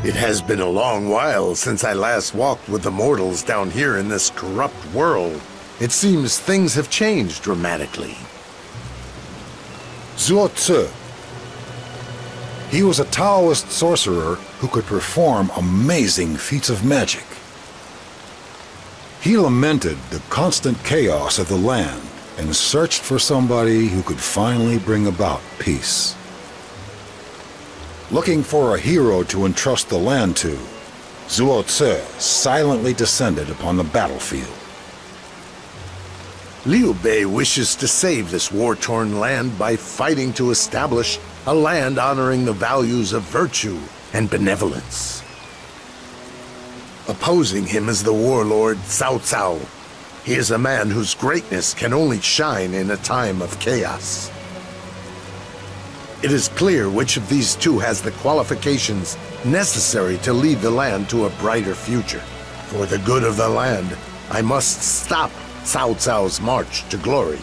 It has been a long while since I last walked with the mortals down here in this corrupt world. It seems things have changed dramatically. Zuo Tzu. He was a Taoist sorcerer who could perform amazing feats of magic. He lamented the constant chaos of the land and searched for somebody who could finally bring about peace. Looking for a hero to entrust the land to, Zuo Tzu silently descended upon the battlefield. Liu Bei wishes to save this war-torn land by fighting to establish a land honoring the values of virtue and benevolence. Opposing him is the warlord Cao Cao. He is a man whose greatness can only shine in a time of chaos. It is clear which of these two has the qualifications necessary to lead the land to a brighter future. For the good of the land, I must stop Cao Cao's march to glory.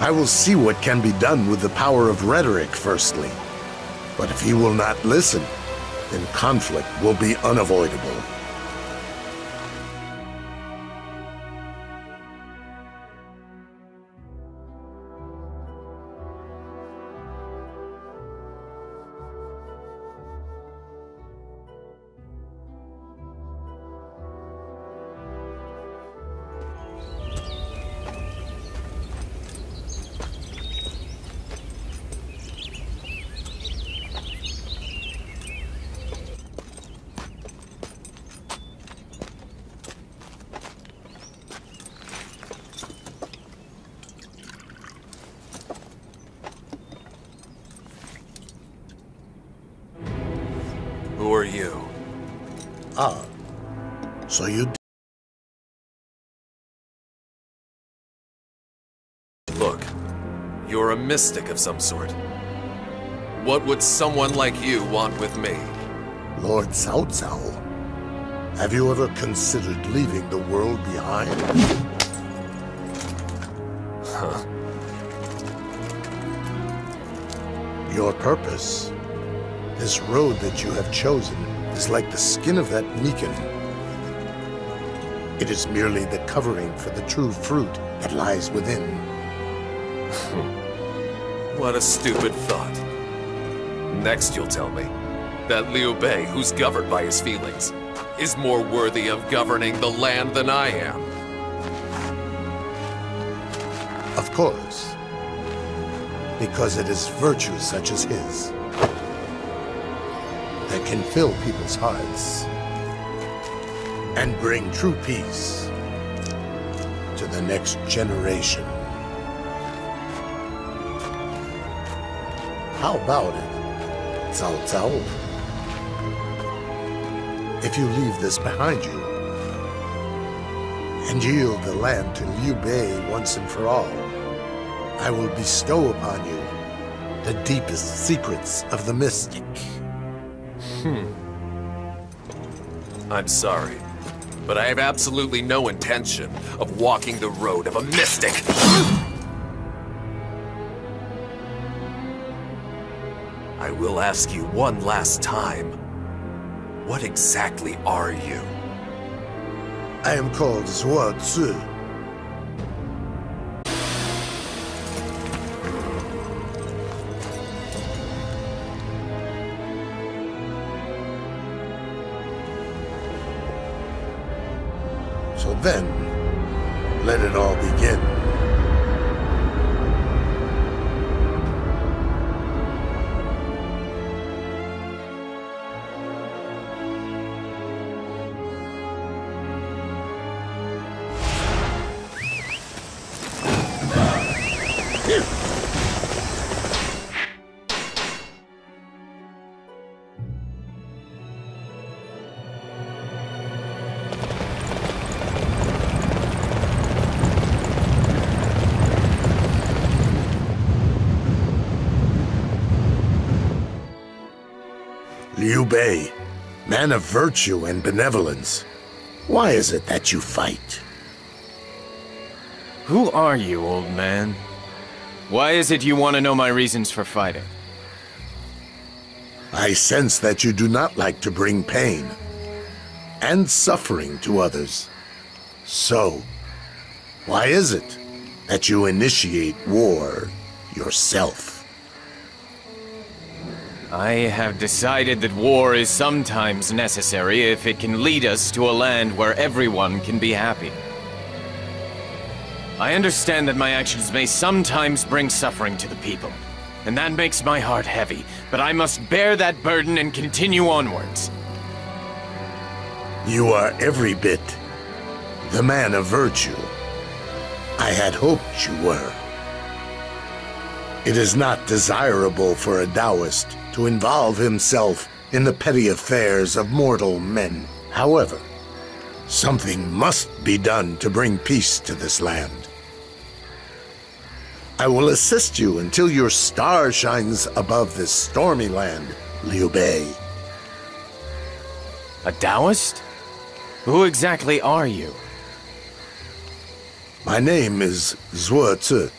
I will see what can be done with the power of rhetoric firstly. But if he will not listen, then conflict will be unavoidable. Who are you? Ah, so you... Look, you're a mystic of some sort. What would someone like you want with me? Lord Cao Cao, have you ever considered leaving the world behind? Huh? Your purpose. This road that you have chosen is like the skin of that Meekin. It is merely the covering for the true fruit that lies within. What a stupid thought. Next you'll tell me that Liu Bei, who's governed by his feelings, is more worthy of governing the land than I am. Of course. Because it is virtue such as his that can fill people's hearts and bring true peace to the next generation. How about it, Cao Cao? If you leave this behind you and yield the land to Liu Bei once and for all, I will bestow upon you the deepest secrets of the mystic. I'm sorry, but I have absolutely no intention of walking the road of a mystic. I will ask you one last time. What exactly are you? I am called Zuo Tzu. So then, let it all begin. Liu Bei, man of virtue and benevolence, why is it that you fight? Who are you, old man? Why is it you want to know my reasons for fighting? I sense that you do not like to bring pain and suffering to others. So, why is it that you initiate war yourself? I have decided that war is sometimes necessary if it can lead us to a land where everyone can be happy. I understand that my actions may sometimes bring suffering to the people, and that makes my heart heavy, but I must bear that burden and continue onwards. You are every bit the man of virtue I had hoped you were. It is not desirable for a Taoist to involve himself in the petty affairs of mortal men. However, something must be done to bring peace to this land. I will assist you until your star shines above this stormy land, Liu Bei. A Taoist? Who exactly are you? My name is Zhuo Zi.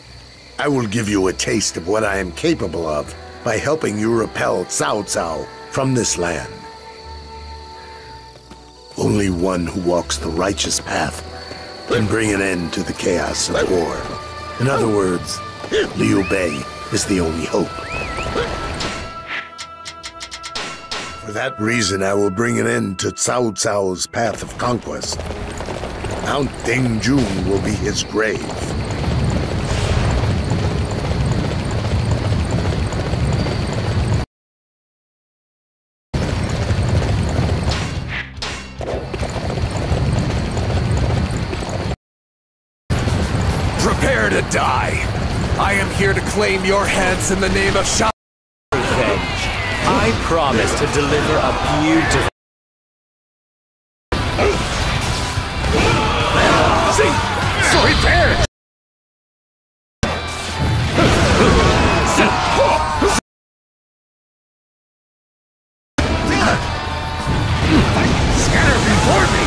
I will give you a taste of what I am capable of by helping you repel Cao Cao from this land. Only one who walks the righteous path can bring an end to the chaos of war. In other words, Liu Bei is the only hope. For that reason, I will bring an end to Cao Cao's path of conquest. Mount Dingjun will be his grave. Prepare to die! I am here to claim your heads in the name of Sha. Revenge. I promise to deliver a beautiful... Prepare! Scatter before me!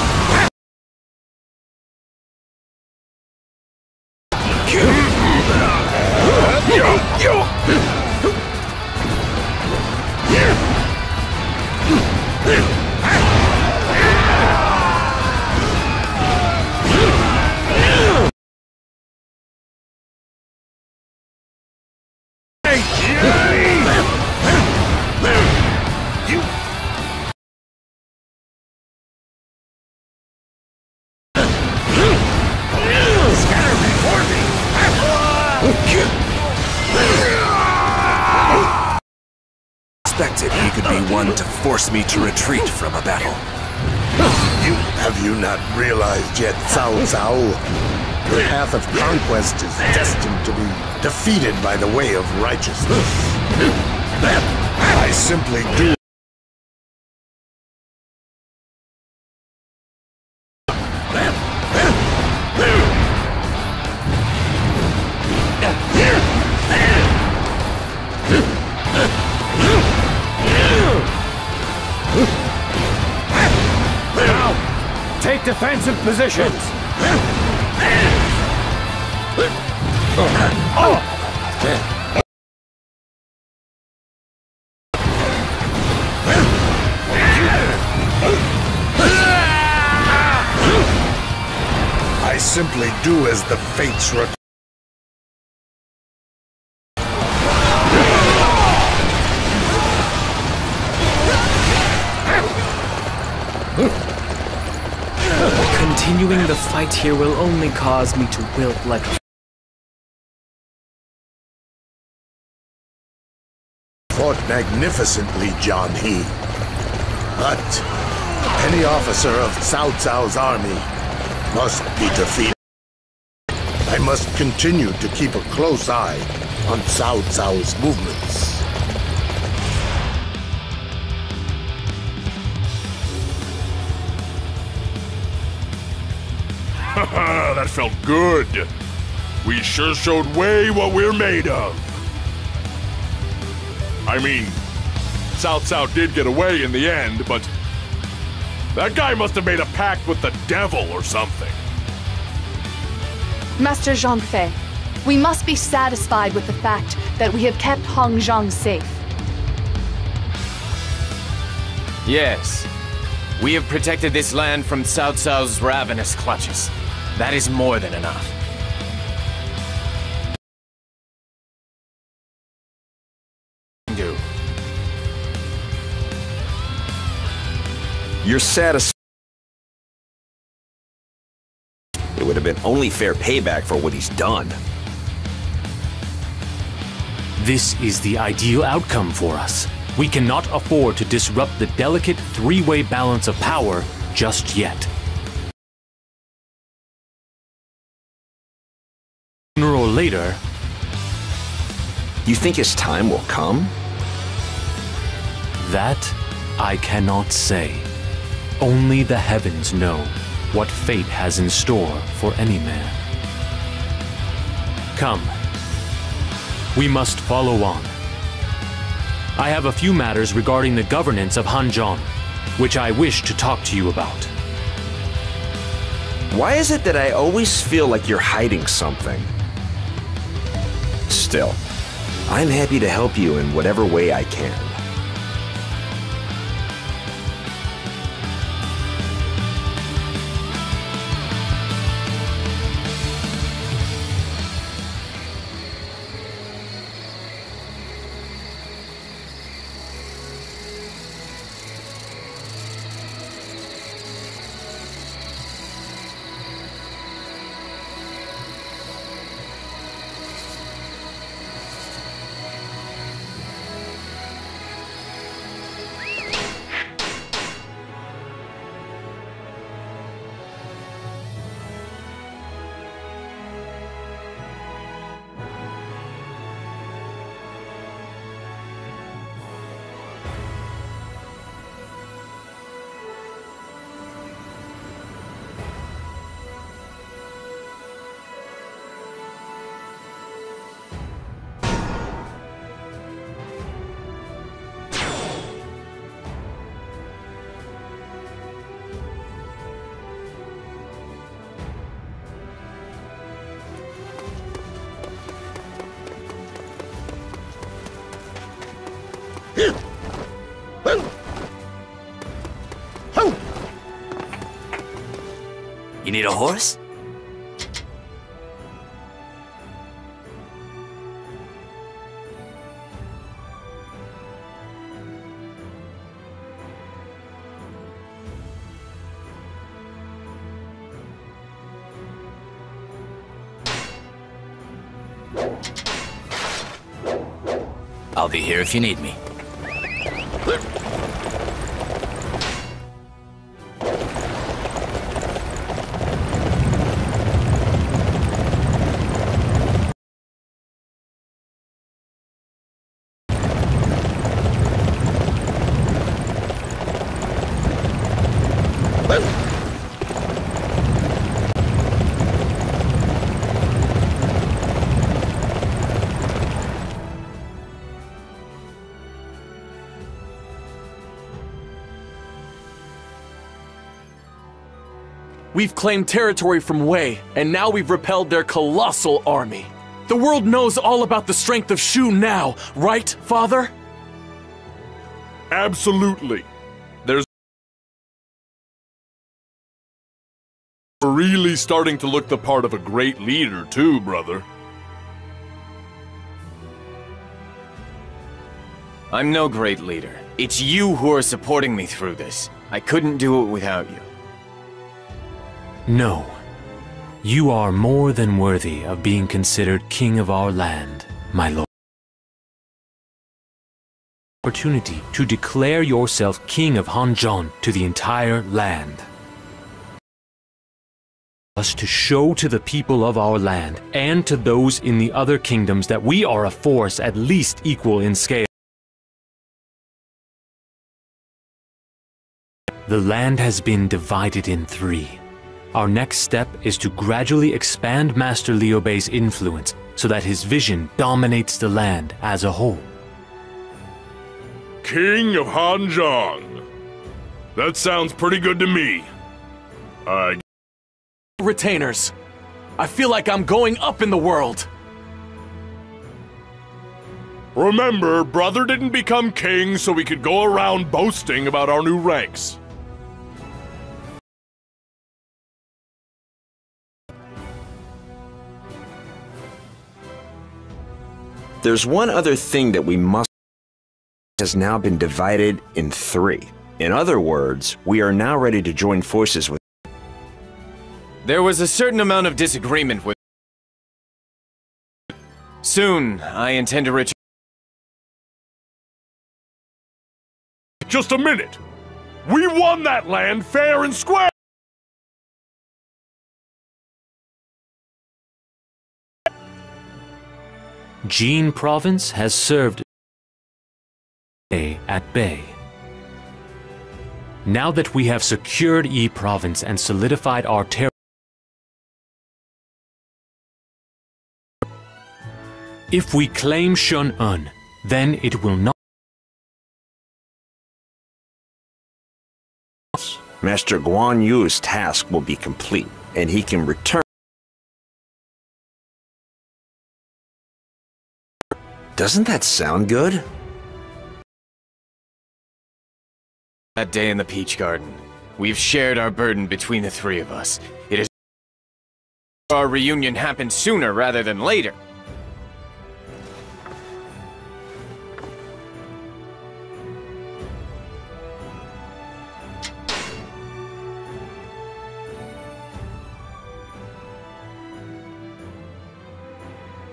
Expected he could be one to force me to retreat from a battle. Have you not realized yet, Cao Cao? The path of conquest is destined to be defeated by the way of righteousness. I simply do. Take defensive positions! I simply do as the fates require. Continuing the fight here will only cause me to wilt like a... Fought magnificently, John He. But any officer of Cao Cao's army must be defeated. I must continue to keep a close eye on Cao Cao's movements. Haha, that felt good. We sure showed way what we're made of. I mean, Cao Cao did get away in the end, but that guy must have made a pact with the devil or something. Master Zhang Fei, we must be satisfied with the fact that we have kept Hong Zhang safe. Yes. We have protected this land from Cao Cao's ravenous clutches. That is more than enough. Do. You're satisfied. It would have been only fair payback for what he's done. This is the ideal outcome for us. We cannot afford to disrupt the delicate three-way balance of power just yet. Sooner or later... You think his time will come? That I cannot say. Only the heavens know what fate has in store for any man. Come. We must follow on. I have a few matters regarding the governance of Hanzhong, which I wish to talk to you about. Why is it that I always feel like you're hiding something? Still, I'm happy to help you in whatever way I can. You need a horse? I'll be here if you need me. We've claimed territory from Wei, and now we've repelled their colossal army. The world knows all about the strength of Shu now, right, Father? Absolutely. There's really starting to look the part of a great leader too, brother. I'm no great leader. It's you who are supporting me through this. I couldn't do it without you. No. You are more than worthy of being considered king of our land, my lord. Opportunity to declare yourself king of Hanzhong to the entire land. Us to show to the people of our land and to those in the other kingdoms that we are a force at least equal in scale. The land has been divided in three. Our next step is to gradually expand Master Liu Bei's influence so that his vision dominates the land as a whole. King of Hanzhong. That sounds pretty good to me. Retainers. I feel like I'm going up in the world. Remember, brother didn't become king so we could go around boasting about our new ranks. There's one other thing that we must has now been divided in 3. In other words, we are now ready to join forces with. There was a certain amount of disagreement with. Soon, I intend to return. Just a minute! We won that land fair and square! Jin Province has served at bay. Now that we have secured E Province and solidified our territory, if we claim Shun-Un, then it will not. Master Guan Yu's task will be complete, and he can return. Doesn't that sound good? That day in the Peach Garden, we've shared our burden between the 3 of us. It is our reunion happened sooner rather than later.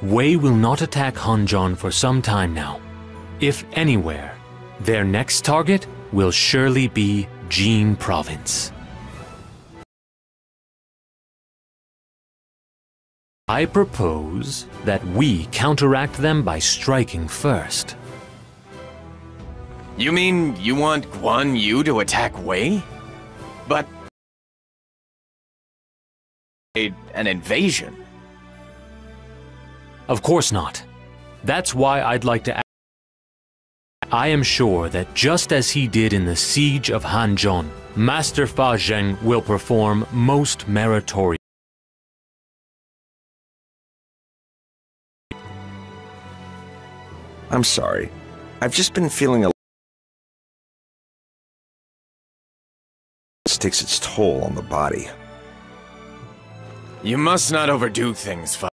Wei will not attack Hanzhong for some time now. If anywhere, their next target will surely be Jin Province. I propose that we counteract them by striking first. You mean you want Guan Yu to attack Wei? But an invasion? Of course not. That's why I'd like to ask. I am sure that just as he did in the siege of Hanzhong, Master Fa Zheng will perform most meritorious. I'm sorry. I've just been feeling This takes its toll on the body. You must not overdo things, Fa.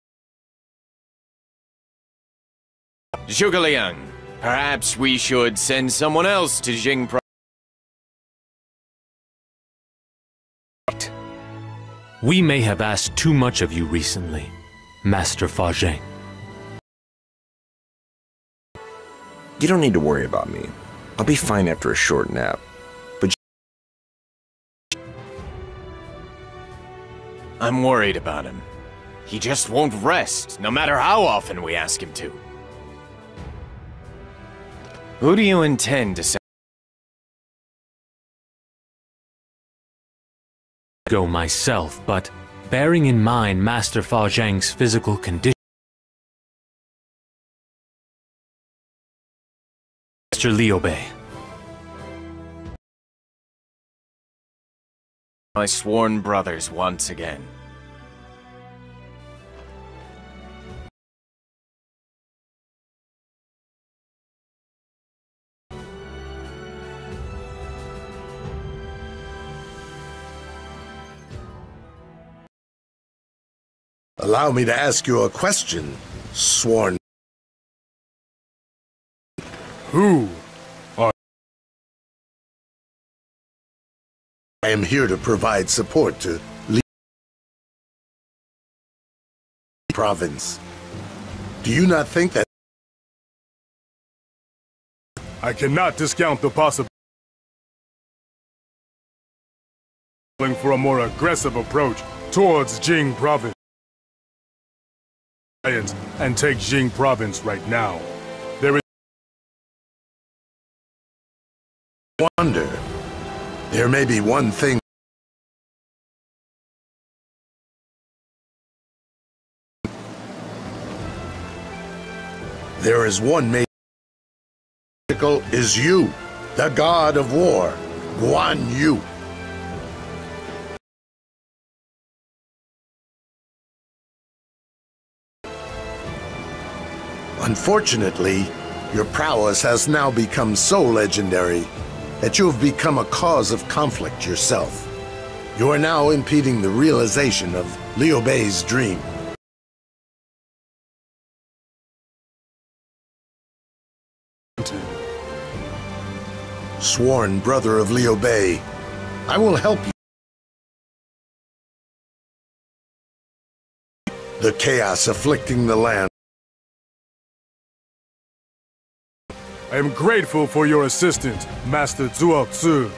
Zhuge Liang, perhaps we should send someone else to Jing Province. We may have asked too much of you recently, Master Fa Zheng. You don't need to worry about me. I'll be fine after a short nap. But I'm worried about him. He just won't rest, no matter how often we ask him to. Who do you intend to send? Go myself, but bearing in mind Master Fa Zheng's physical condition, Mr. Liu Bei. My sworn brothers once again. Allow me to ask you a question, sworn. Who are... I am here to provide support to Li Province. Do you not think that... I cannot discount the possibility for a more aggressive approach towards Jing Province and take Jing Province right now. There is wonder. There may be one thing. There is one major is you, the god of war, Guan Yu. Unfortunately, Your prowess has now become so legendary that you have become a cause of conflict yourself. You are now impeding the realization of Liu Bei's dream. Sworn brother of Liu Bei, I will help you. The chaos afflicting the land. I am grateful for your assistance, Master Zuo Tzu.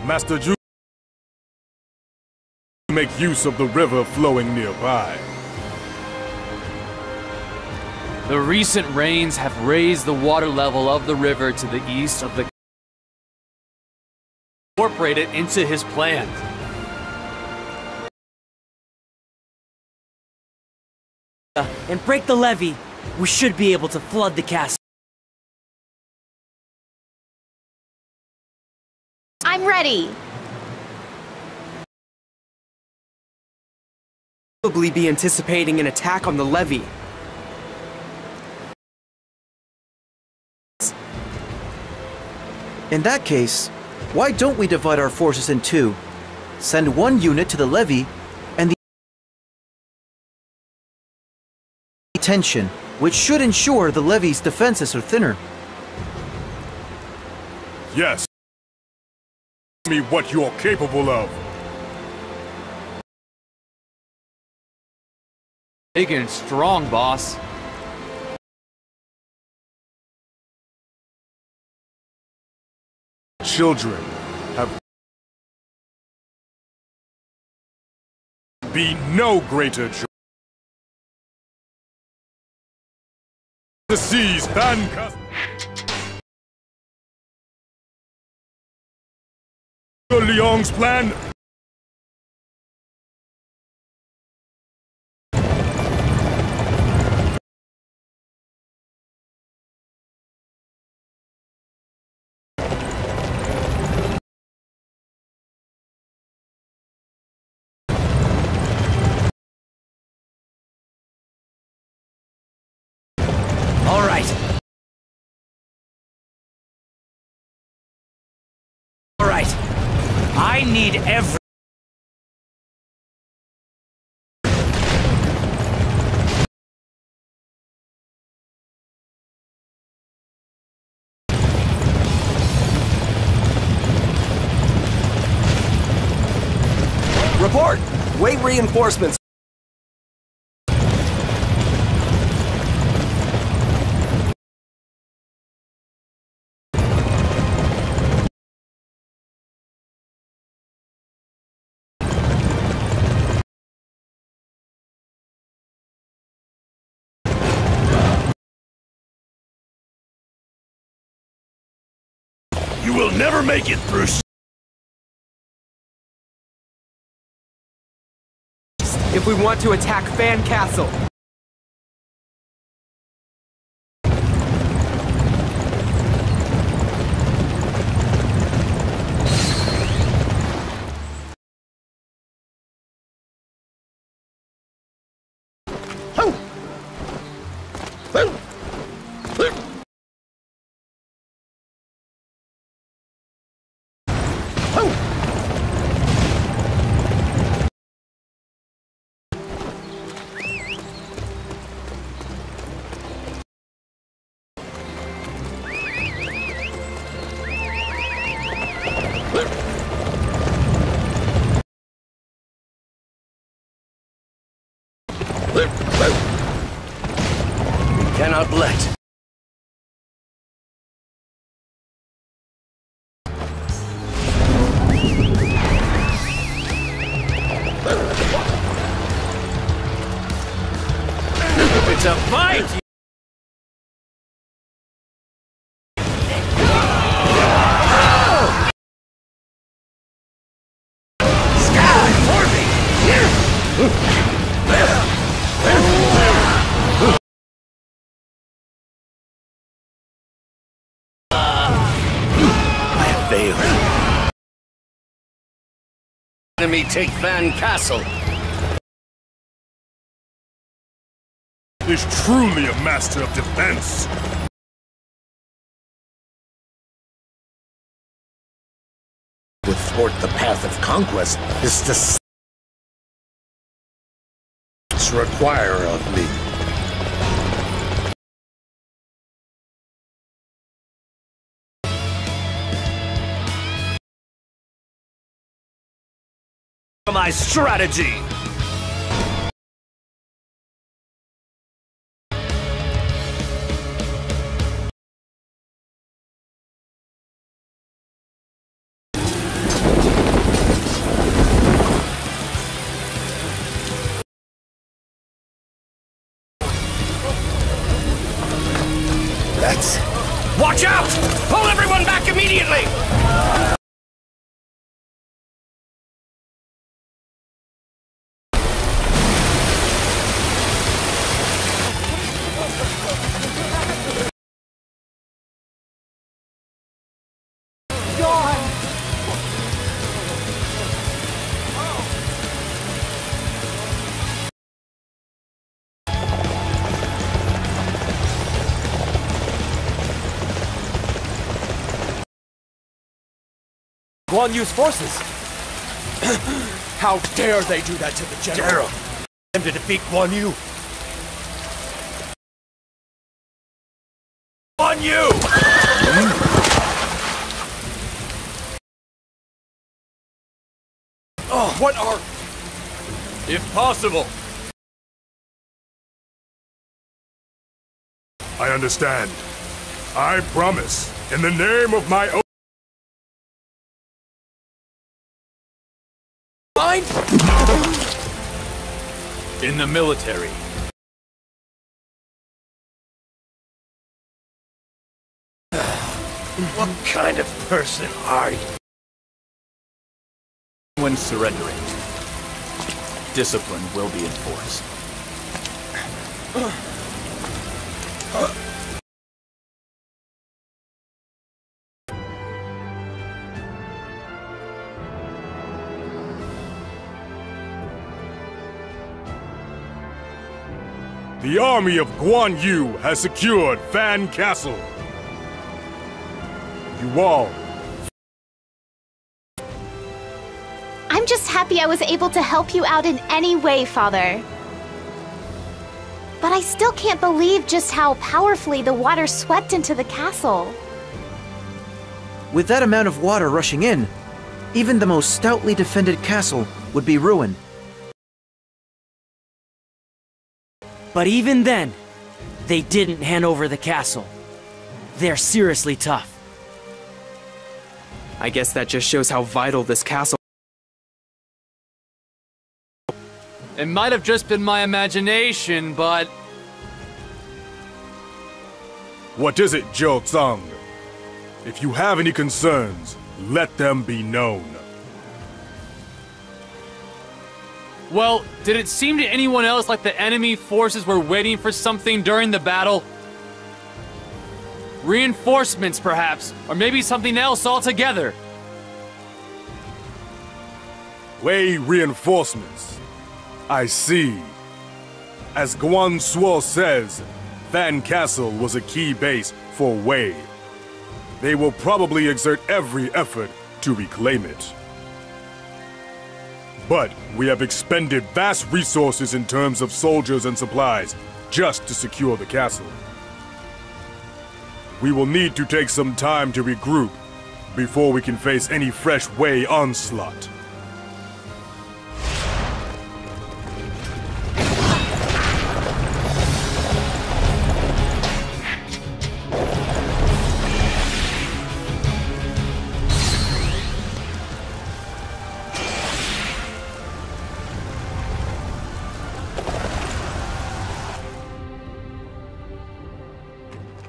Master Zhu, make use of the river flowing nearby. The recent rains have raised the water level of the river to the east of the... Incorporate it into his plan. And break the levee. We should be able to flood the castle. I'm ready. Probably be anticipating an attack on the levee. In that case, why don't we divide our forces in two? Send one unit to the levee and the tension, which should ensure the levee's defenses are thinner. Yes. Me what you're capable of. Big and strong, boss. Children have be no greater joy. The seas and Liang's plan. All right. All right. I need every... Report! Wait reinforcements. You will never make it through. If we want to attack Fan Castle. Cannot let. to fight! I failed. Enemy take Van Castle. Is truly a master of defense. To thwart the path of conquest is to require of me. My strategy! Watch out! Pull everyone back immediately! Guan Yu's forces! How dare they do that to the general? Them to defeat Guan Yu. Guan Yu! Oh, what are... If possible... I understand. I promise, in the name of my own... In the military. What kind of person are you? When surrendering, discipline will be enforced. The army of Guan Yu has secured Fan Castle. You all... I'm just happy I was able to help you out in any way, Father. But I still can't believe just how powerfully the water swept into the castle. With that amount of water rushing in, even the most stoutly defended castle would be ruined. But even then, they didn't hand over the castle. They're seriously tough. I guess that just shows how vital this castle. It might have just been my imagination, but... What is it, Zhou Zhang? If you have any concerns, let them be known. Well, did it seem to anyone else like the enemy forces were waiting for something during the battle? Reinforcements, perhaps, or maybe something else altogether. Wei reinforcements. I see. As Guan Suo says, Fan Castle was a key base for Wei. They will probably exert every effort to reclaim it. But we have expended vast resources in terms of soldiers and supplies just to secure the castle. We will need to take some time to regroup before we can face any fresh Wei onslaught.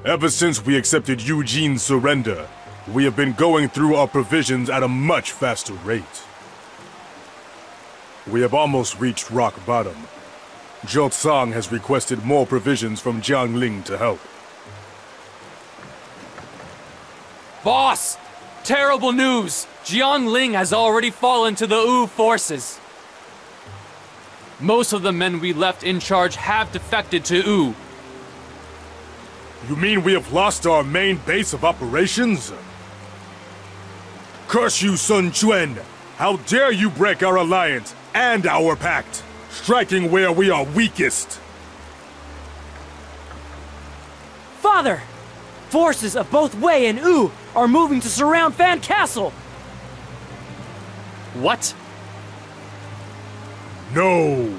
Ever since we accepted Eugene's surrender, we have been going through our provisions at a much faster rate. We have almost reached rock bottom. Jotsang has requested more provisions from Jiangling to help. Boss! Terrible news! Jiangling has already fallen to the Wu forces. Most of the men we left in charge have defected to Wu. You mean we have lost our main base of operations? Curse you, Sun Quan! How dare you break our alliance and our pact, striking where we are weakest! Father! Forces of both Wei and Wu are moving to surround Fan Castle! What? No!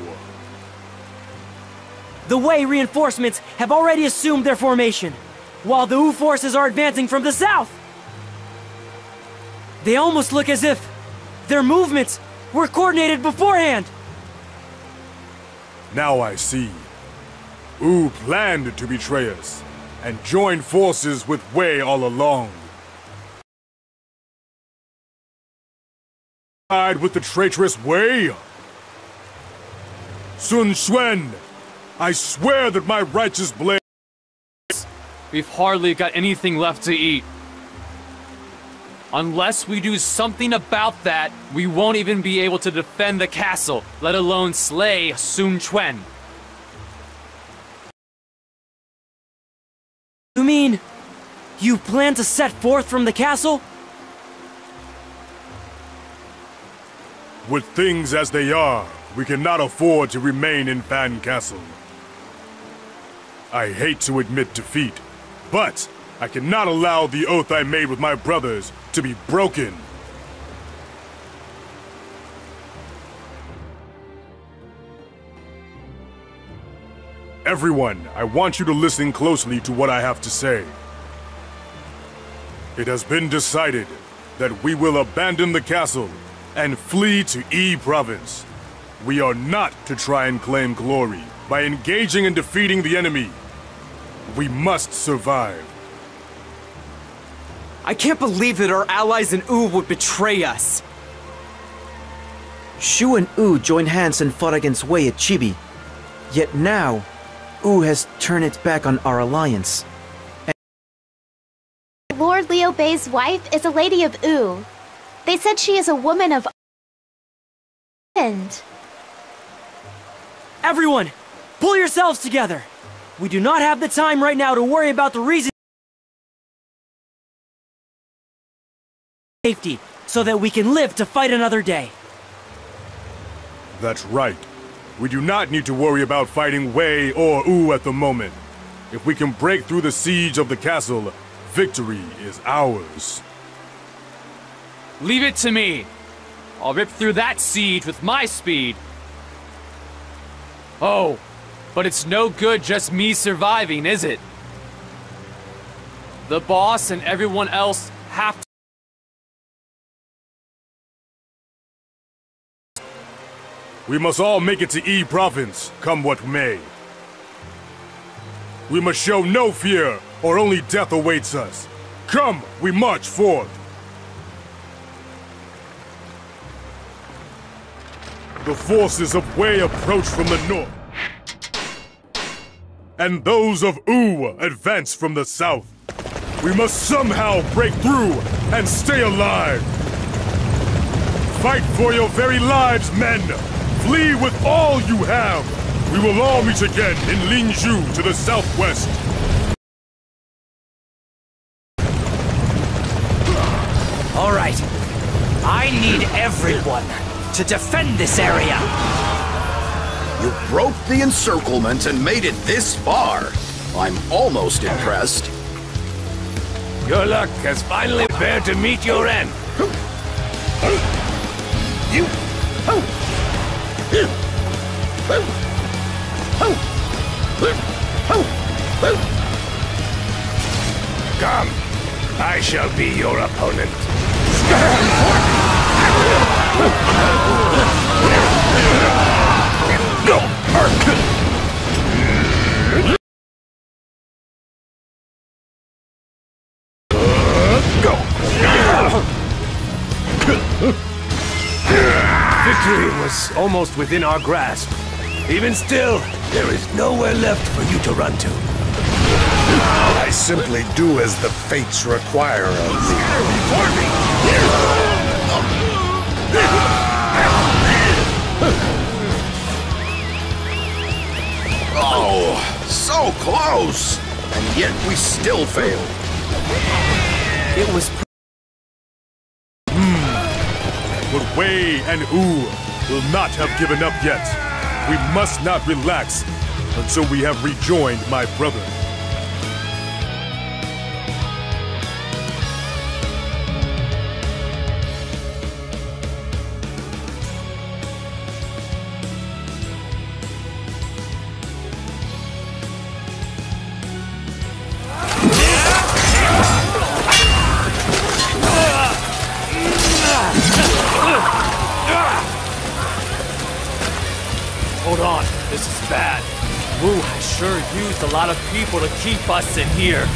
The Wei reinforcements have already assumed their formation, while the Wu forces are advancing from the south! They almost look as if their movements were coordinated beforehand! Now I see. Wu planned to betray us, and joined forces with Wei all along. Side with the traitorous Wei? Sun Quan, I swear that my righteous blade... We've hardly got anything left to eat. Unless we do something about that, we won't even be able to defend the castle, let alone slay Sun Quan. You mean, you plan to set forth from the castle? With things as they are, we cannot afford to remain in Fan Castle. I hate to admit defeat, but I cannot allow the oath I made with my brothers to be broken. Everyone, I want you to listen closely to what I have to say. It has been decided that we will abandon the castle and flee to Yi Province. We are not to try and claim glory by engaging and defeating the enemy. We must survive. I can't believe that our allies in Wu would betray us. Shu and Wu joined hands and fought against Wei at Chibi. Yet now, Wu has turned its back on our alliance. Lord Liu Bei's wife is a lady of Wu. They said she is a woman of... And... Everyone, pull yourselves together! We do not have the time right now to worry about the reason... safety, so that we can live to fight another day. That's right. We do not need to worry about fighting Wei or Wu at the moment. If we can break through the siege of the castle, victory is ours. Leave it to me. I'll rip through that siege with my speed. Oh, but it's no good just me surviving, is it? The boss and everyone else have to... We must all make it to Yi Province, come what may. We must show no fear, or only death awaits us. Come, we march forth. The forces of Wei approach from the north, and those of Wu advance from the south. We must somehow break through and stay alive. Fight for your very lives, men! Flee with all you have! We will all meet again in Linzhou to the southwest. All right. I need everyone to defend this area. You broke the encirclement and made it this far. I'm almost impressed. Your luck has finally prepared to meet your end. You... Come, I shall be your opponent. Victory was almost within our grasp. Even still, there is nowhere left for you to run to. I simply do as the fates require of me. Oh, so close! And yet we still failed. It was... But Wei and Wu will not have given up yet. We must not relax until we have rejoined my brother. Hold on, this is bad. Wu has sure used a lot of people to keep us in here.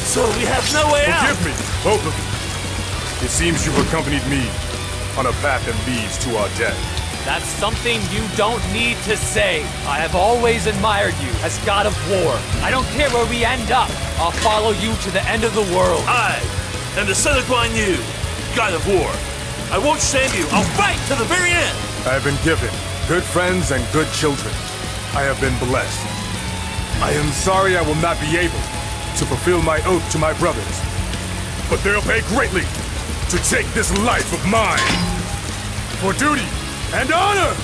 So we have no way out! Forgive me, both of you. It seems you've accompanied me on a path that leads to our death. That's something you don't need to say. I have always admired you as God of War. I don't care where we end up. I'll follow you to the end of the world. I am the son of Guan Yu, God of War. I won't shame you. I'll fight to the very end. I have been given good friends and good children. I have been blessed. I am sorry I will not be able to fulfill my oath to my brothers, but they'll pay greatly to take this life of mine for duty and honor!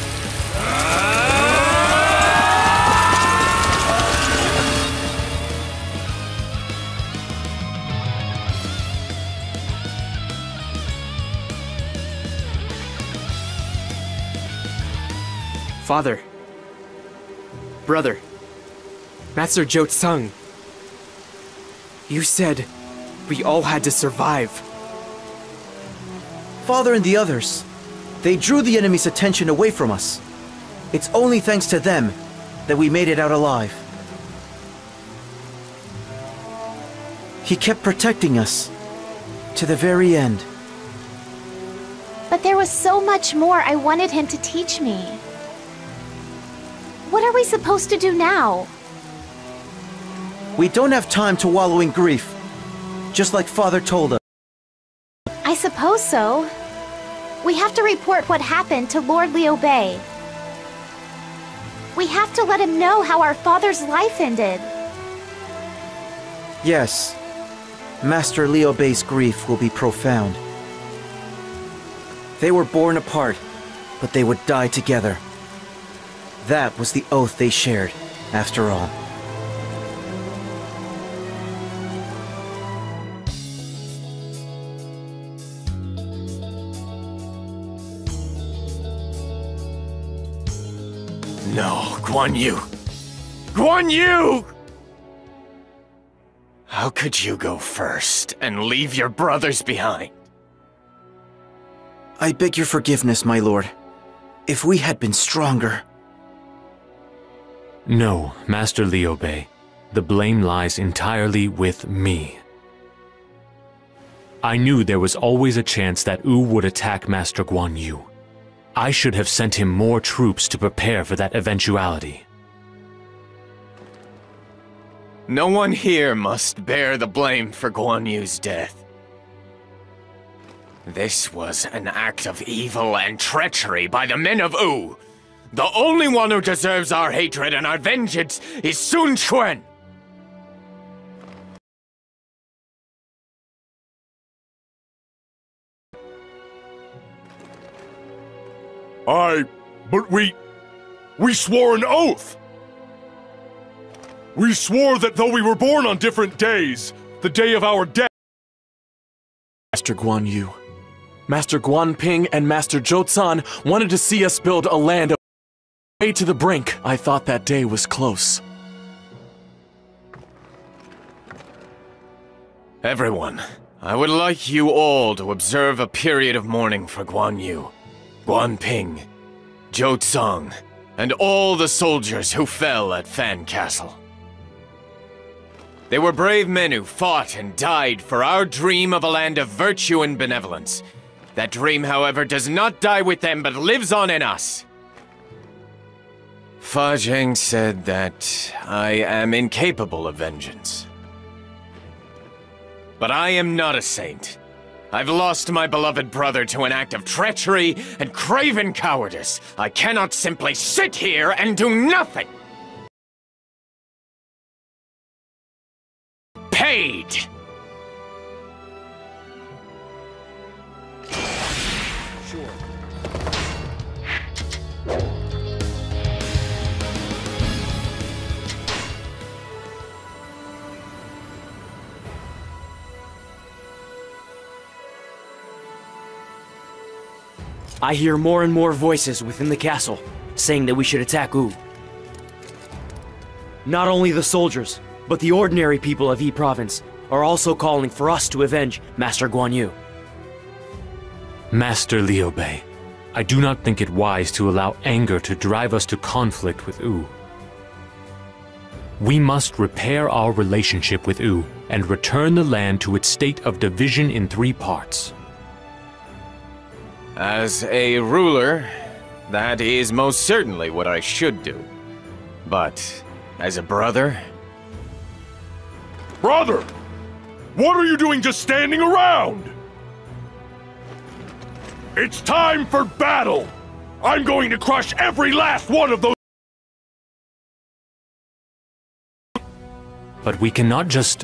Father. Brother. Master Zhou Tsung. You said we all had to survive. Father and the others, they drew the enemy's attention away from us. It's only thanks to them that we made it out alive. He kept protecting us to the very end. But there was so much more I wanted him to teach me. What are we supposed to do now? We don't have time to wallow in grief, just like Father told us. I suppose so. We have to report what happened to Lord Liu Bei. We have to let him know how our father's life ended. Yes, Master Liu Bei's grief will be profound. They were born apart, but they would die together. That was the oath they shared, after all. No, Guan Yu! Guan Yu! How could you go first and leave your brothers behind? I beg your forgiveness, my lord. If we had been stronger... No, Master Liu Bei. The blame lies entirely with me. I knew there was always a chance that Wu would attack Master Guan Yu. I should have sent him more troops to prepare for that eventuality. No one here must bear the blame for Guan Yu's death. This was an act of evil and treachery by the men of Wu. The only one who deserves our hatred and our vengeance is Sun Quan. But we swore an oath! We swore that though we were born on different days, the day of our death— Master Guan Yu, Master Guan Ping, and Master Zhou Tsan wanted to see us build a land way to the brink. I thought that day was close. Everyone, I would like you all to observe a period of mourning for Guan Yu, Guan Ping, Zhou Tsang, and all the soldiers who fell at Fan Castle. They were brave men who fought and died for our dream of a land of virtue and benevolence. That dream, however, does not die with them, but lives on in us. Fa Zheng said that I am incapable of vengeance. But I am not a saint. I've lost my beloved brother to an act of treachery and craven cowardice. I cannot simply sit here and do nothing. Paid! Sure. I hear more and more voices within the castle saying that we should attack Wu. Not only the soldiers, but the ordinary people of Yi Province are also calling for us to avenge Master Guan Yu. Master Liu Bei, I do not think it wise to allow anger to drive us to conflict with Wu. We must repair our relationship with Wu and return the land to its state of division in 3 parts. As a ruler, that is most certainly what I should do. But as a brother... Brother! What are you doing just standing around? It's time for battle! I'm going to crush every last one of those... But we cannot just...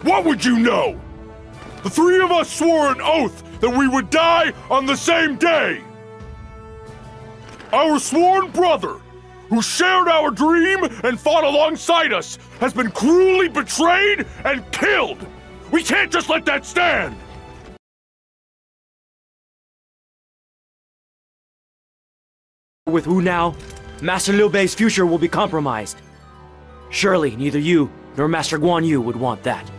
What would you know? The 3 of us swore an oath that we would die on the same day! Our sworn brother, who shared our dream and fought alongside us, has been cruelly betrayed and killed! We can't just let that stand! With Wu now, Master Liu Bei's future will be compromised. Surely neither you nor Master Guan Yu would want that.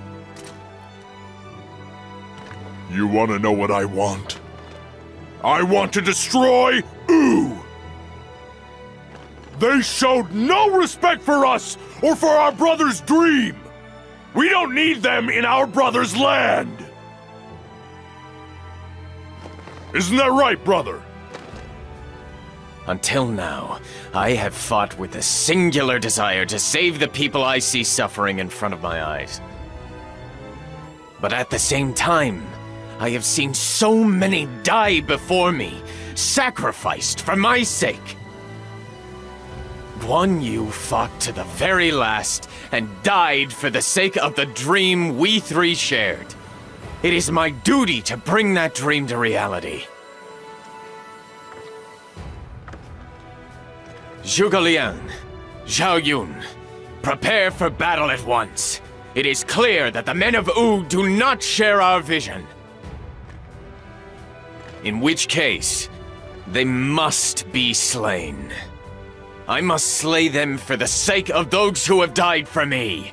You want to know what I want? I want to destroy Wu! They showed no respect for us or for our brother's dream! We don't need them in our brother's land! Isn't that right, brother? Until now, I have fought with a singular desire to save the people I see suffering in front of my eyes. But at the same time, I have seen so many die before me, sacrificed for my sake. Guan Yu fought to the very last and died for the sake of the dream we 3 shared. It is my duty to bring that dream to reality. Zhuge Liang, Zhao Yun, prepare for battle at once. It is clear that the men of Wu do not share our vision. In which case, they must be slain. I must slay them for the sake of those who have died for me.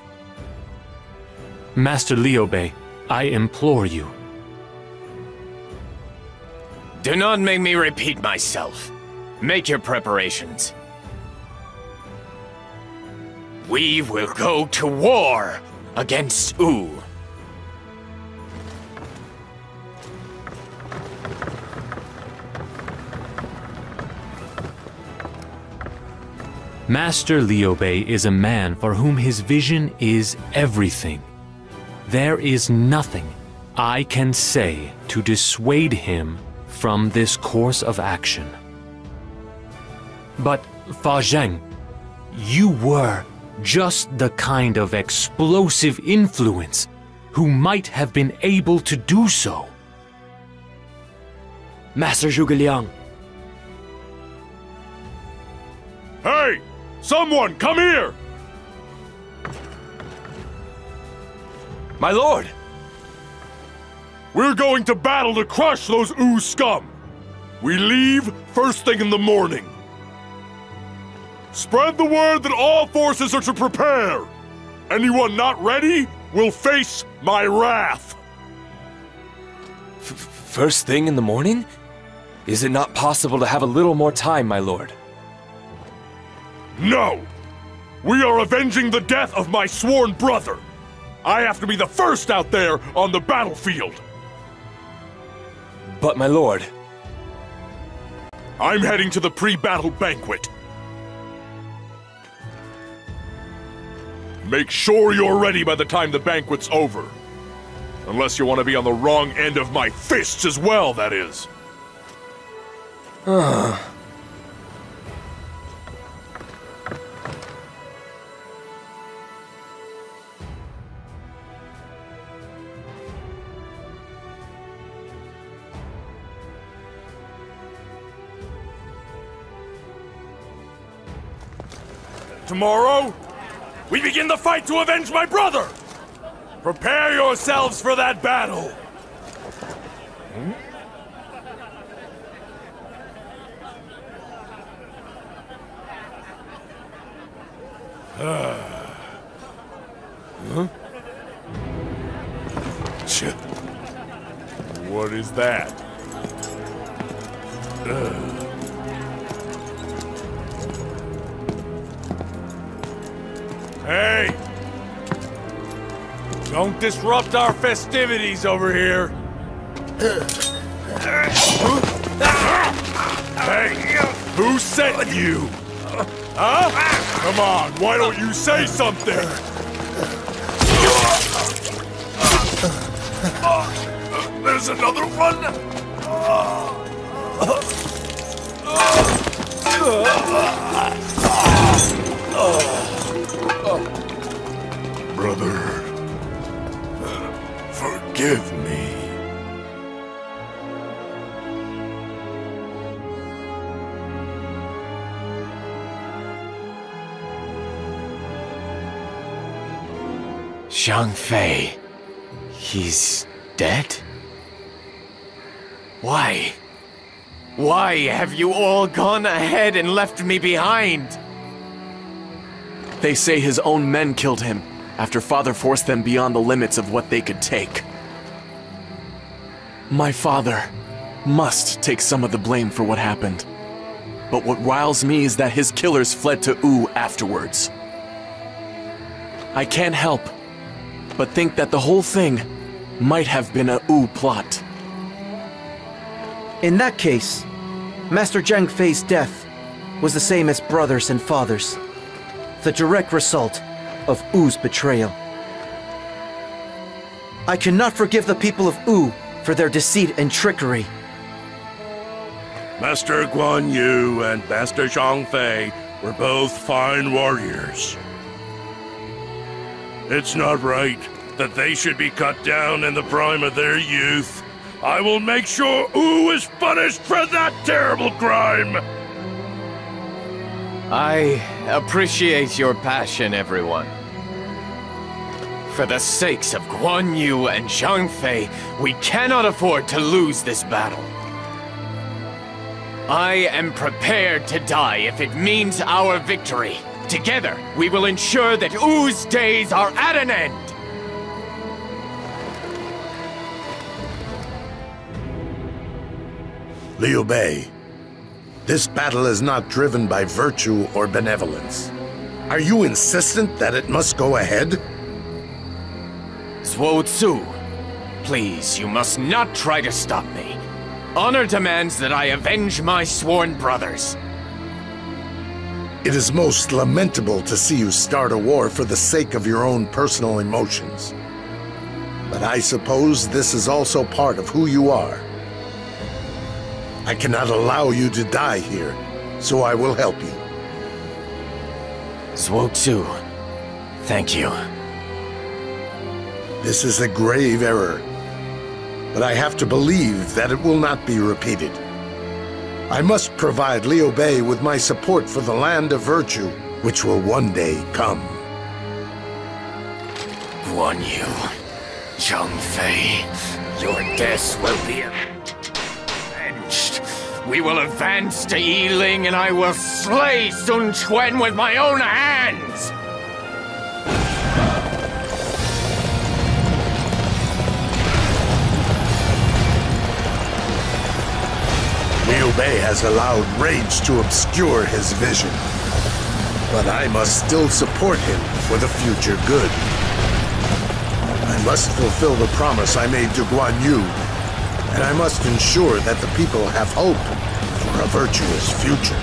Master Liu Bei, I implore you. Do not make me repeat myself. Make your preparations. We will go to war against Wu. Master Liu Bei is a man for whom his vision is everything. There is nothing I can say to dissuade him from this course of action. But, Fa Zheng, you were just the kind of explosive influence who might have been able to do so. Master Zhuge Liang. Hey! Someone, come here! My lord! We're going to battle to crush those Wu scum! We leave first thing in the morning. Spread the word that all forces are to prepare! Anyone not ready will face my wrath! First thing in the morning? Is it not possible to have a little more time, my lord? No! We are avenging the death of my sworn brother! I have to be the first out there on the battlefield! But my lord... I'm heading to the pre-battle banquet. Make sure you're ready by the time the banquet's over. Unless you want to be on the wrong end of my fists as well, that is. Tomorrow, we begin the fight to avenge my brother! Prepare yourselves for that battle! Huh? What is that? Hey! Don't disrupt our festivities over here! Hey! Who sent you? Huh? Come on, why don't you say something? There's another one! Brother, forgive me. Zhang Fei, he's dead? Why? Why have you all gone ahead and left me behind? They say his own men killed him after Father forced them beyond the limits of what they could take. My father must take some of the blame for what happened. But what riles me is that his killers fled to Wu afterwards. I can't help but think that the whole thing might have been a Wu plot. In that case, Master Zhang Fei's death was the same as brothers and fathers. The direct result of Wu's betrayal. I cannot forgive the people of Wu for their deceit and trickery. Master Guan Yu and Master Zhang Fei were both fine warriors. It's not right that they should be cut down in the prime of their youth. I will make sure Wu is punished for that terrible crime! I appreciate your passion, everyone. For the sakes of Guan Yu and Zhang Fei, we cannot afford to lose this battle. I am prepared to die if it means our victory. Together, we will ensure that Wu's days are at an end! Liu Bei, this battle is not driven by virtue or benevolence. Are you insistent that it must go ahead? Zhuo Tzu, please, you must not try to stop me. Honor demands that I avenge my sworn brothers. It is most lamentable to see you start a war for the sake of your own personal emotions. But I suppose this is also part of who you are. I cannot allow you to die here, so I will help you. Zhuo Tzu, thank you. This is a grave error, but I have to believe that it will not be repeated. I must provide Liu Bei with my support for the land of virtue, which will one day come. Guan Yu, Zhang Fei, your deaths will be avenged. We will advance to Yiling and I will slay Sun Quan with my own hands! Liu Bei has allowed rage to obscure his vision. But I must still support him for the future good. I must fulfill the promise I made to Guan Yu. and I must ensure that the people have hope for a virtuous future.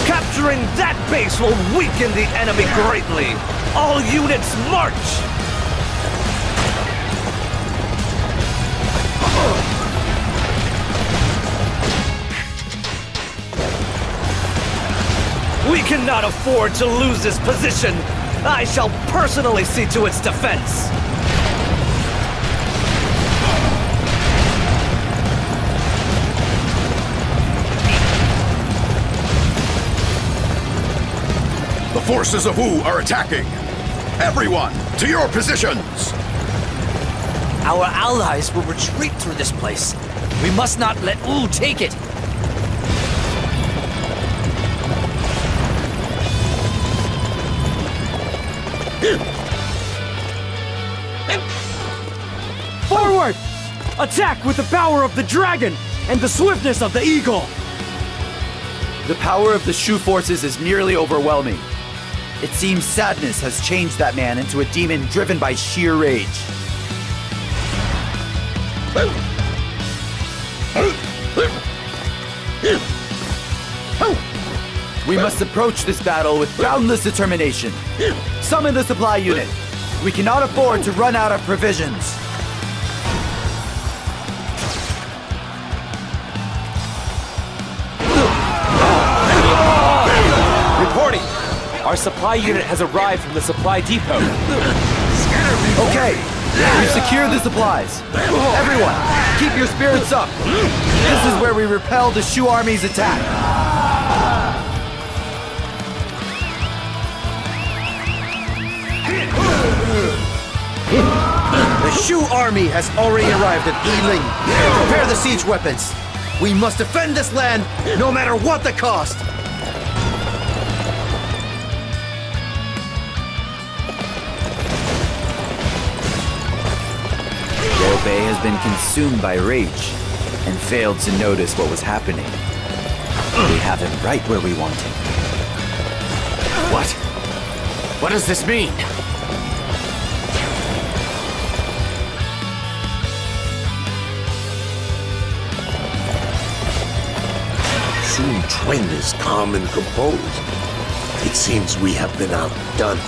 Capturing that base will weaken the enemy greatly! All units march! We cannot afford to lose this position! I shall personally see to its defense! The forces of Wu are attacking! Everyone, to your positions! Our allies will retreat through this place. We must not let Wu take it. Forward! Attack with the power of the dragon and the swiftness of the eagle! The power of the Shu forces is nearly overwhelming. It seems sadness has changed that man into a demon driven by sheer rage. We must approach this battle with boundless determination. Summon the supply unit. We cannot afford to run out of provisions. Reporting! Our supply unit has arrived from the supply depot. Okay, we've secured the supplies. Everyone, keep your spirits up. This is where we repel the Shu army's attack. The Shu army has already arrived at Yiling. Prepare the siege weapons. We must defend this land, no matter what the cost. Liu Bei has been consumed by rage and failed to notice what was happening. We have him right where we want him. What? What does this mean? Sun Quan is calm and composed. It seems we have been outdone.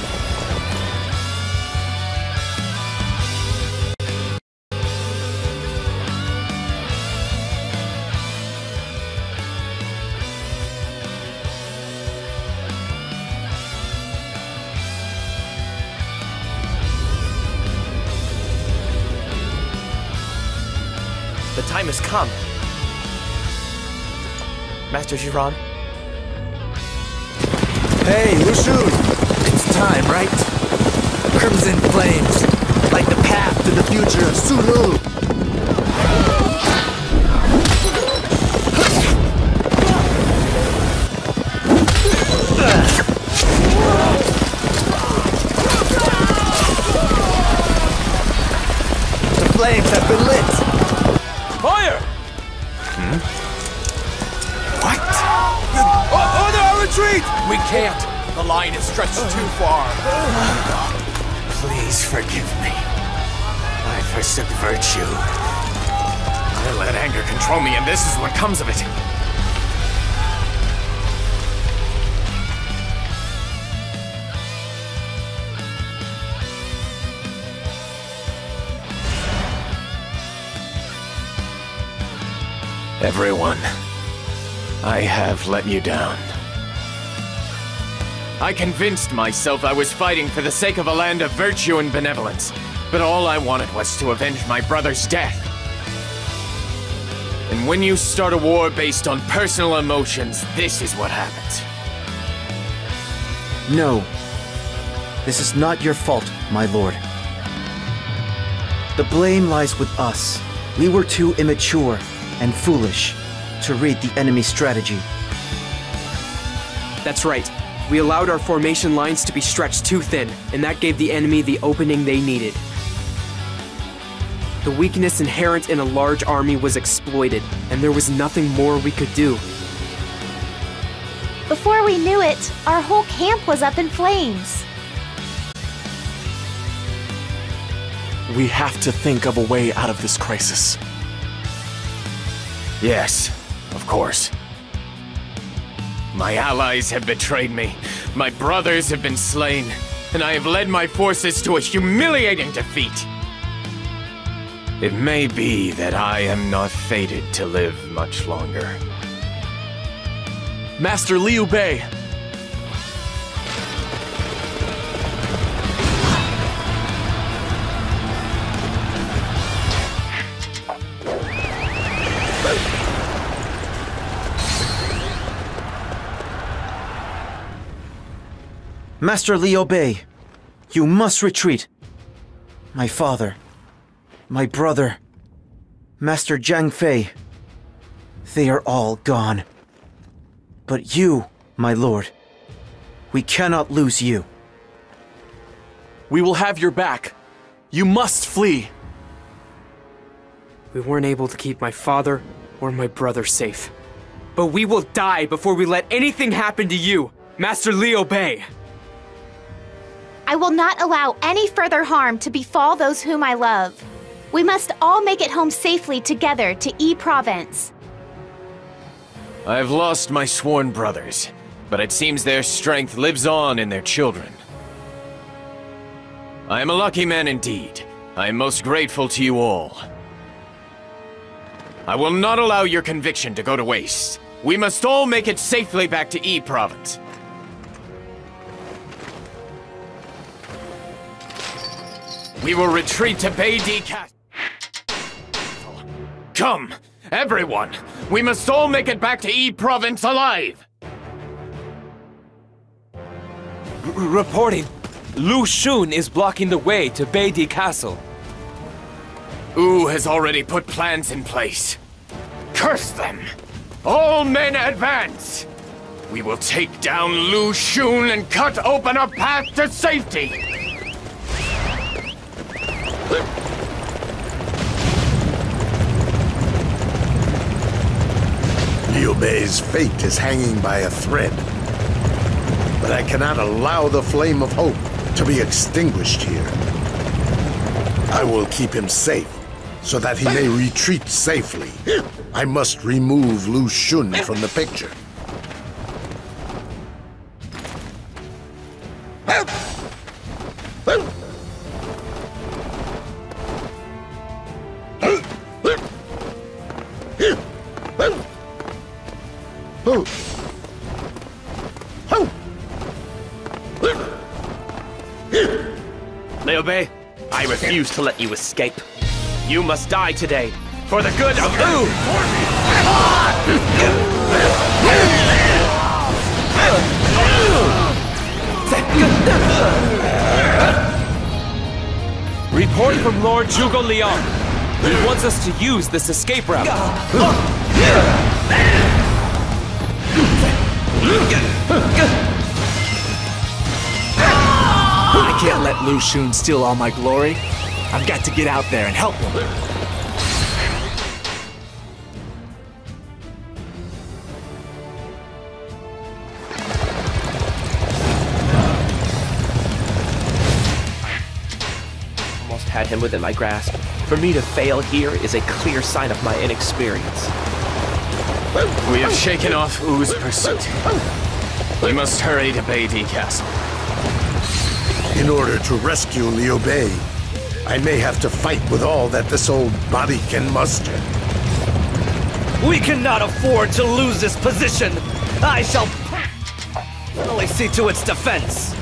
The time has come. Master Jiran? Hey, Lushun! It's time, right? Crimson flames, like the path to the future of Sulu! The flames have been lit! Fire! What? Order our retreat! We can't. The line is stretched too far. Please forgive me. I forsook virtue. I let anger control me, and this is what comes of it. Everyone, I have let you down. I convinced myself I was fighting for the sake of a land of virtue and benevolence, but all I wanted was to avenge my brother's death. And when you start a war based on personal emotions, this is what happens. No. This is not your fault, my lord. The blame lies with us. We were too immature and foolish to read the enemy's strategy. That's right. We allowed our formation lines to be stretched too thin, and that gave the enemy the opening they needed. The weakness inherent in a large army was exploited, and there was nothing more we could do. Before we knew it, our whole camp was up in flames. We have to think of a way out of this crisis. Yes, of course. My allies have betrayed me, my brothers have been slain, and I have led my forces to a humiliating defeat. It may be that I am not fated to live much longer. Master Liu Bei! Master Liu Bei, you must retreat. My father, my brother, Master Zhang Fei, they are all gone. But you, my lord, we cannot lose you. We will have your back. You must flee. We weren't able to keep my father or my brother safe. But we will die before we let anything happen to you, Master Liu Bei. I will not allow any further harm to befall those whom I love. We must all make it home safely together to Yi Province. I have lost my sworn brothers, but it seems their strength lives on in their children. I am a lucky man indeed. I am most grateful to you all. I will not allow your conviction to go to waste. We must all make it safely back to Yi Province. We will retreat to Beidi Castle. Come, everyone! We must all make it back to Yi Province alive! Reporting. Lu Xun is blocking the way to Beidi Castle. Wu has already put plans in place. Curse them! All men advance! We will take down Lu Xun and cut open a path to safety! Liu Bei's fate is hanging by a thread. But I cannot allow the flame of hope to be extinguished here. I will keep him safe, so that he may retreat safely. I must remove Lu Xun from the picture. Liu Bei, I refuse to let you escape. You must die today, for the good of Wu! Report from Lord Zhuge Liang. He wants us to use this escape route. I can't let Lu Xun steal all my glory. I've got to get out there and help him. Almost had him within my grasp. For me to fail here is a clear sign of my inexperience. We have shaken off Wu's pursuit. We must hurry to Beidi Castle. In order to rescue Liu Bei, I may have to fight with all that this old body can muster. We cannot afford to lose this position! I shall personally see to its defense!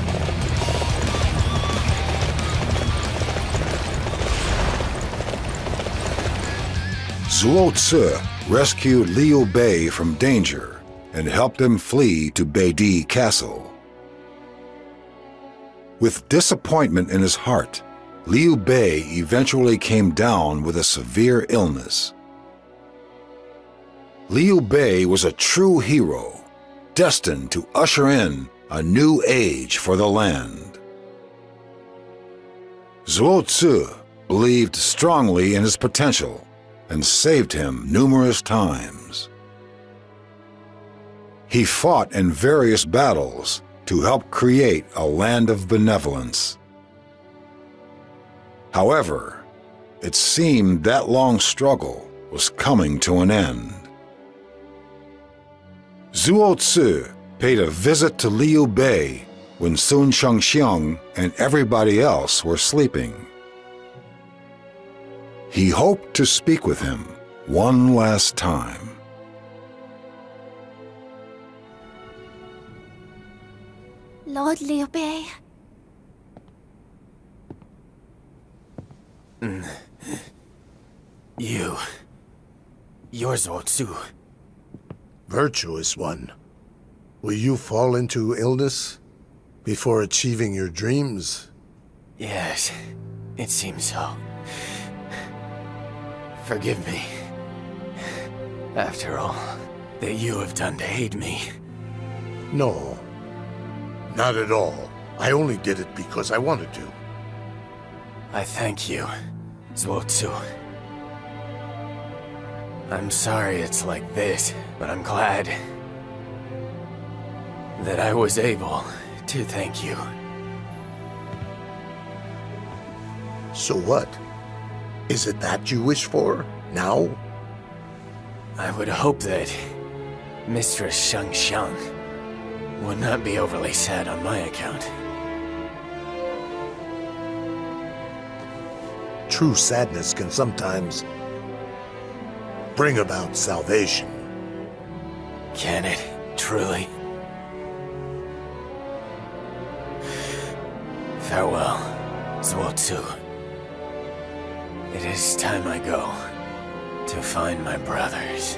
Zuo Ci rescued Liu Bei from danger and helped him flee to Beidi Castle. With disappointment in his heart, Liu Bei eventually came down with a severe illness. Liu Bei was a true hero, destined to usher in a new age for the land. Zuo Ci believed strongly in his potential and saved him numerous times. He fought in various battles to help create a land of benevolence. However, It seemed that long struggle was coming to an end. Zuo Tzu paid a visit to Liu Bei when Sun Shengxiang and everybody else were sleeping. He hoped to speak with him one last time. Lord Liu Bei. You're Zuo Tzu. Virtuous one. Will you fall into illness before achieving your dreams? Yes, it seems so. Forgive me. After all that you have done to aid me. No, not at all. I only did it because I wanted to. I thank you, Zuo Tzu. I'm sorry it's like this, but I'm glad that I was able to thank you. So what? Is it that you wish for, now? I would hope that Mistress Shengxiang would not be overly sad on my account. True sadness can sometimes bring about salvation. Can it, truly? Farewell, Zuo Tzu. It is time I go to find my brothers.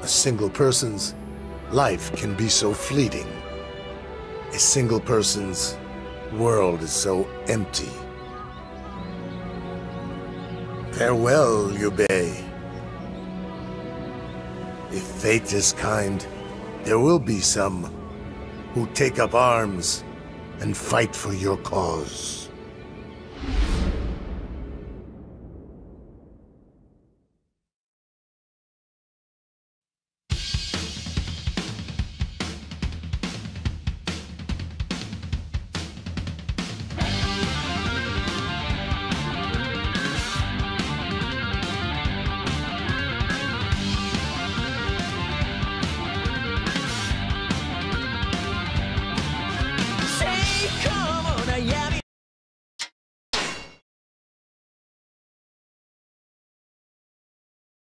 A single person's life can be so fleeting. A single person's world is so empty. Farewell, Liu Bei. If fate is kind, there will be some who take up arms and fight for your cause.